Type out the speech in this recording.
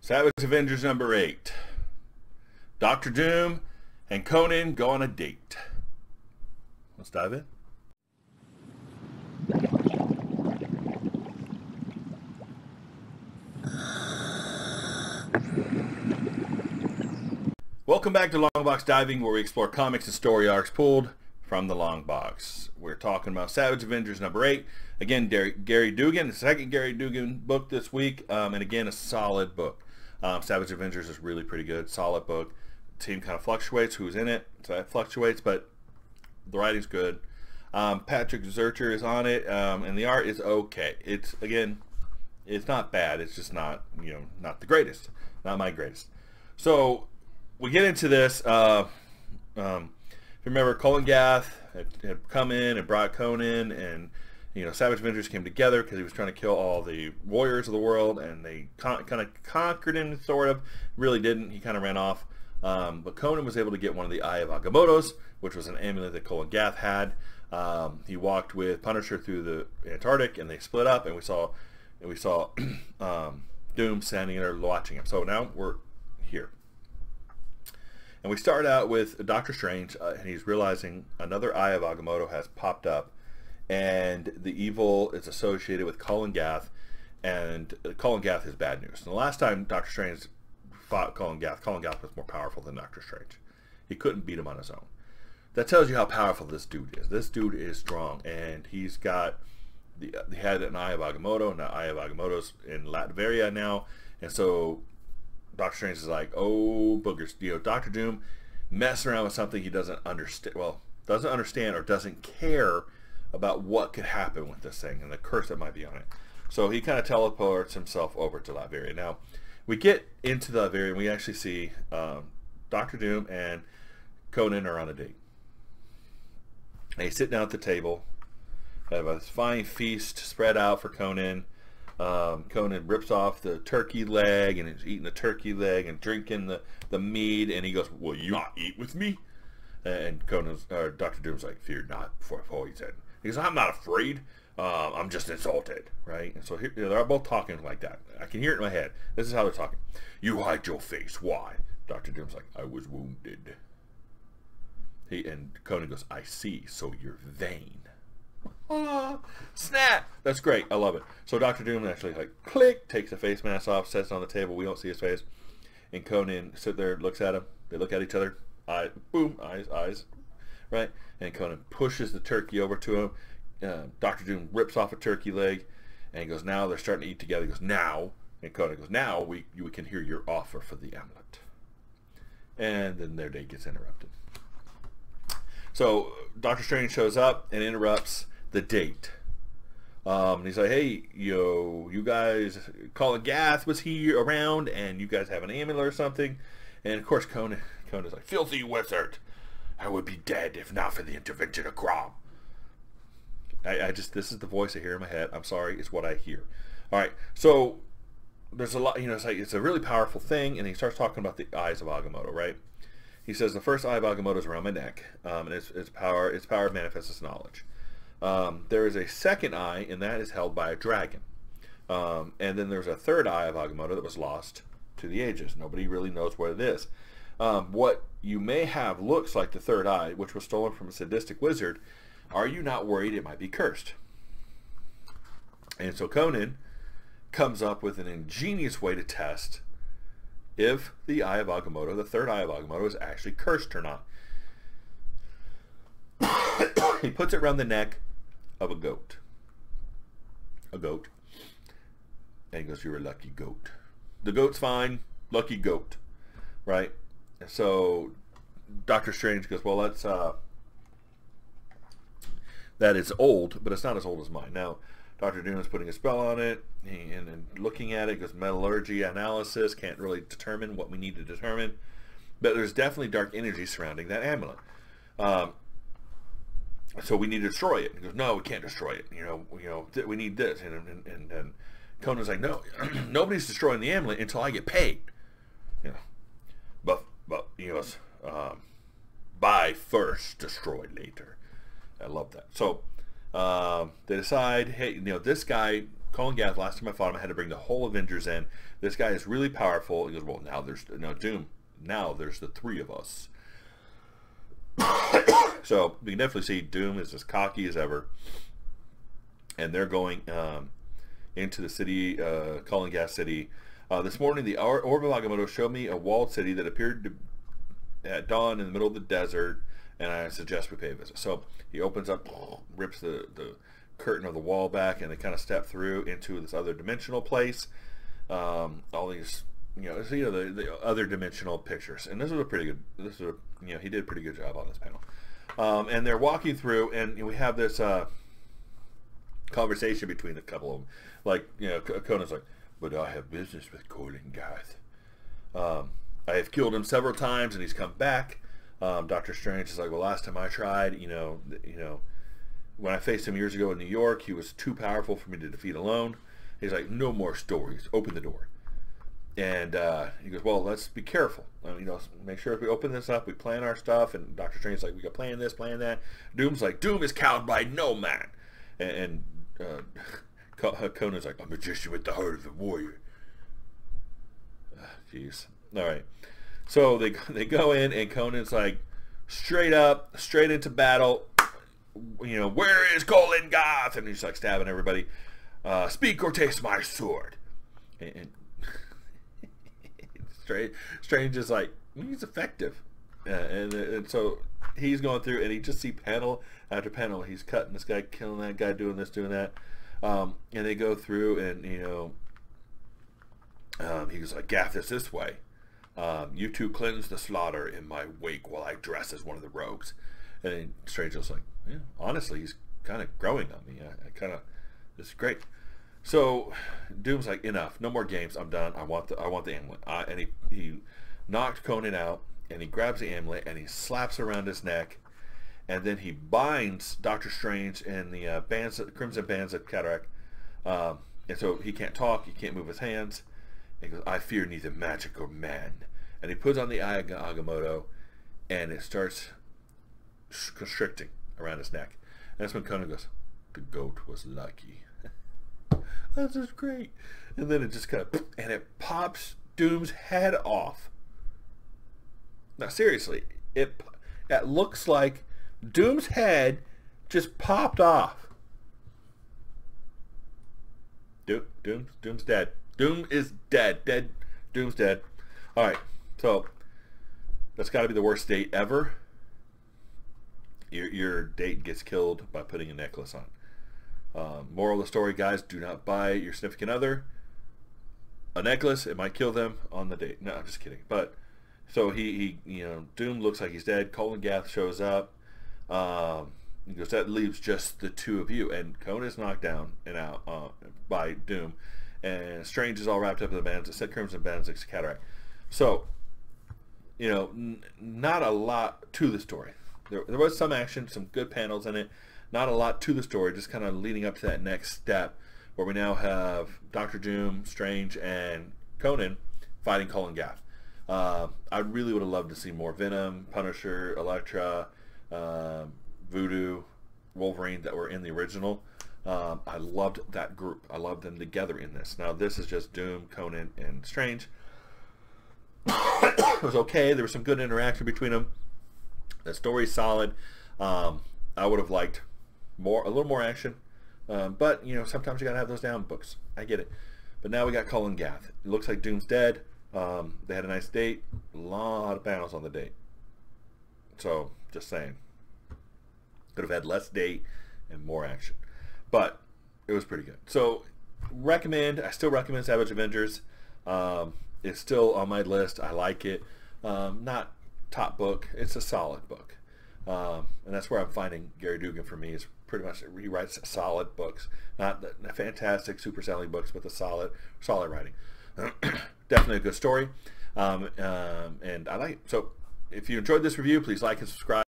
Savage Avengers number 8. Dr. Doom and Conan go on a date. Let's dive in. Welcome back to Long Box Diving, where we explore comics and story arcs pulled from the Long Box. We're talking about Savage Avengers number 8. Again, Gary Dugan, the second Gary Dugan book this week, and again, a solid book. Savage Avengers is really pretty good, solid book. The team kind of fluctuates, who's in it, so that fluctuates, but the writing's good. Patrick Zurcher is on it, and the art is okay. It's not bad. It's just not, not the greatest, not my greatest. So we get into this. If you remember, Colin Gath had come in and brought Conan, and Savage Avengers came together because he was trying to kill all the warriors of the world, and they kind of conquered him, sort of. Really didn't. He kind of ran off. But Conan was able to get one of the Eye of Agamotto's, which was an amulet that Colin Gath had. He walked with Punisher through the Antarctic, and they split up, and we saw Doom standing there watching him. So now we're here. And we start out with Doctor Strange, and he's realizing another Eye of Agamotto has popped up, and the evil is associated with Colin Gath, and Colin Gath is bad news. And the last time Doctor Strange fought Colin Gath was more powerful than Doctor Strange. He couldn't beat him on his own. That tells you how powerful this dude is. This dude is strong, and he's got he had an Eye of Agamotto, and the Eye of Agamotto's in Latveria now, and so Doctor Strange is like, oh boogers, Doctor Doom messing around with something he doesn't understand. Well, doesn't understand or doesn't care about what could happen with this thing and the curse that might be on it. So he kind of teleports himself over to Latveria. Now we get into Latveria, and we actually see Doctor Doom and Conan are on a date. They sit down at the table. They have a fine feast spread out for Conan. Conan rips off the turkey leg, and he's eating the turkey leg and drinking the mead, and he goes, "Will you not eat with me?" And Dr. Doom's like, "Fear not, for he said." He goes, "I'm not afraid. I'm just insulted," right? And so here, they're both talking like that. I can hear it in my head. This is how they're talking. "You hide your face. Why?" Dr. Doom's like, "I was wounded." And Conan goes, "I see. So you're vain." Oh, snap! That's great. I love it. So Dr. Doom actually click, takes the face mask off, sets it on the table. We don't see his face. And Conan sits there, looks at him. They look at each other. Eyes, boom, eyes, right? And Conan pushes the turkey over to him. Dr. Doom rips off a turkey leg, and he goes, "Now they're starting to eat together." He goes, "Now," and Conan goes, "Now we can hear your offer for the amulet." And then their date gets interrupted. So Doctor Strange shows up and interrupts the date. And he's like, "Hey, you guys, Colin Gath was here around, and you guys have an amulet or something." And of course Conan's like, "Filthy wizard, I would be dead if not for the intervention of Grom." This is the voice I hear in my head. I'm sorry, it's what I hear. All right, so there's a lot, it's a really powerful thing, and he starts talking about the Eyes of Agamotto, right? He says the first Eye of Agamotto is around my neck, and its power manifests as knowledge. There is a second eye, and that is held by a dragon. And then there's a third Eye of Agamotto that was lost to the ages. Nobody really knows what it is. What you may have looks like the third eye, which was stolen from a sadistic wizard. Are you not worried it might be cursed? And so Conan comes up with an ingenious way to test if the Eye of Agamotto, the third Eye of Agamotto, is actually cursed or not. He puts it around the neck of a goat. And he goes, "You're a lucky goat." The goat's fine, lucky goat, right? And so Doctor Strange goes, "Well, that is old, but it's not as old as mine." Now, Dr. Doom is putting a spell on it, and looking at it, goes metallurgy analysis, can't really determine what we need to determine, but there's definitely dark energy surrounding that amulet. So we need to destroy it. He goes, "No, we can't destroy it. We need this." And Conan's like, "No, nobody's destroying the amulet until I get paid." But he goes, "Buy first, destroy later." I love that. So they decide, hey, this guy Colin Gath, last time I fought him, I had to bring the whole Avengers in. This guy is really powerful. He goes, well, now there's no Doom. Now there's the three of us. So we can definitely see Doom is as cocky as ever. And they're going into the city, Colin Gath City. This morning, the Orb of Agamotto showed me a walled city that appeared to at dawn in the middle of the desert, and I suggest we pay a visit. So he opens up, rips the curtain of the wall back, and they kind of step through into this other dimensional place. All these, the other dimensional pictures, and this was a pretty good. This was, he did a pretty good job on this panel. And they're walking through, and we have this conversation between a couple of them. Like, Conan's like, "But I have business with Colin Gath. I have killed him several times, and he's come back." Doctor Strange is like, "Well, last time I tried, when I faced him years ago in New York, he was too powerful for me to defeat alone." He's like, "No more stories. Open the door." And he goes, "Well, let's be careful. Make sure if we open this up, we plan our stuff." And Doctor Strange's like, "We got plan this, plan that." Doom's like, "Doom is cowed by no man." And Conan's like, "A magician with the heart of a warrior." Jeez. All right. So they go in, and Conan's like, straight into battle. "Where is Colin Gath?" And he's like stabbing everybody. "Speak or taste my sword." And Strange is like, he's effective. And so he's going through, and he just see panel after panel. He's cutting this guy, killing that guy, doing this, doing that. And they go through, and he was like, "Gath is this way. You two cleanse the slaughter in my wake while I dress as one of the rogues." And Strange was like, "Yeah, honestly, he's kind of growing on me. This is great." So Doom's like, "Enough, no more games. I'm done. I want the amulet." And he knocked Conan out, and he grabs the amulet, and he slaps around his neck, and then he binds Doctor Strange in the crimson bands of cataract, and so he can't talk, he can't move his hands. And he goes, "I fear neither magic or man." And he puts on the Eye of Agamotto, and it starts constricting around his neck. And that's when Conan goes, "The goat was lucky." That's just great. And then it just and it pops Doom's head off. Now seriously, it looks like Doom's head just popped off. Doom's dead. Doom is dead. Doom's dead. All right, so that's got to be the worst date ever. Your date gets killed by putting a necklace on. Moral of the story, guys: do not buy your significant other a necklace. It might kill them on the date. No, I'm just kidding. But so he Doom looks like he's dead. Colin Gath shows up. He goes, "That leaves just the two of you." And Conan is knocked down and out by Doom. And Strange is all wrapped up in the bands. Set crimson bands like cataract. So, not a lot to the story. There was some action, some good panels in it. Not a lot to the story, just kind of leading up to that next step where we now have Doctor Doom, Strange, and Conan fighting Colin Gath. I really would have loved to see more Venom, Punisher, Elektra, Voodoo, Wolverine that were in the original. I loved that group. I loved them together in this. Now this is just Doom, Conan, and Strange. It was okay. There was some good interaction between them. The story's solid. I would have liked a little more action, but sometimes you gotta have those down books. I get it. But now we got Colin Gath. It looks like Doom's dead. They had a nice date. A lot of panels on the date. So just saying, could have had less date and more action, but it was pretty good. So I still recommend Savage Avengers. It's still on my list. I like it. Not top book. It's a solid book. And that's where I'm finding Gary Dugan for me is pretty much he writes solid books, not the fantastic super selling books, but the solid writing. Definitely a good story, and I like it. So if you enjoyed this review, please like and subscribe.